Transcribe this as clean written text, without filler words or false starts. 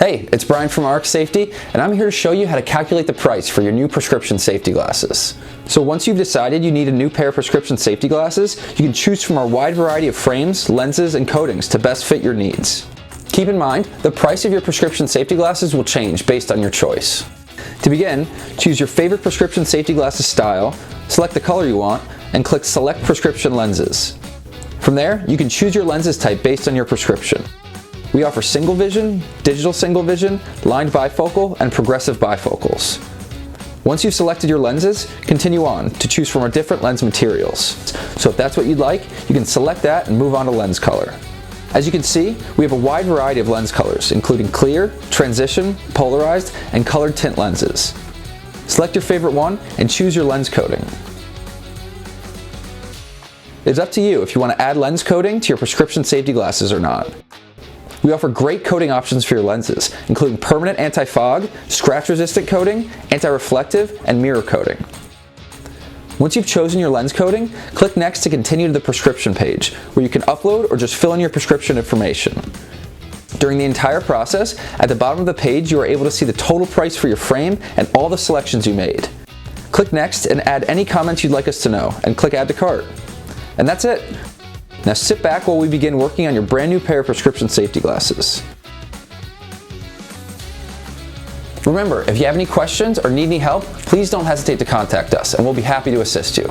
Hey, it's Brian from Arc Safety, and I'm here to show you how to calculate the price for your new prescription safety glasses. So once you've decided you need a new pair of prescription safety glasses, you can choose from our wide variety of frames, lenses, and coatings to best fit your needs. Keep in mind, the price of your prescription safety glasses will change based on your choice. To begin, choose your favorite prescription safety glasses style, select the color you want, and click Select Prescription Lenses. From there, you can choose your lenses type based on your prescription. We offer single vision, digital single vision, lined bifocal, and progressive bifocals. Once you've selected your lenses, continue on to choose from our different lens materials. So if that's what you'd like, you can select that and move on to lens color. As you can see, we have a wide variety of lens colors, including clear, transition, polarized, and colored tint lenses. Select your favorite one and choose your lens coating. It's up to you if you want to add lens coating to your prescription safety glasses or not. We offer great coating options for your lenses, including permanent anti-fog, scratch-resistant coating, anti-reflective, and mirror coating. Once you've chosen your lens coating, click Next to continue to the prescription page, where you can upload or just fill in your prescription information. During the entire process, at the bottom of the page you are able to see the total price for your frame and all the selections you made. Click Next and add any comments you'd like us to know, and click Add to Cart. And that's it. Now sit back while we begin working on your brand new pair of prescription safety glasses. Remember, if you have any questions or need any help, please don't hesitate to contact us and we'll be happy to assist you.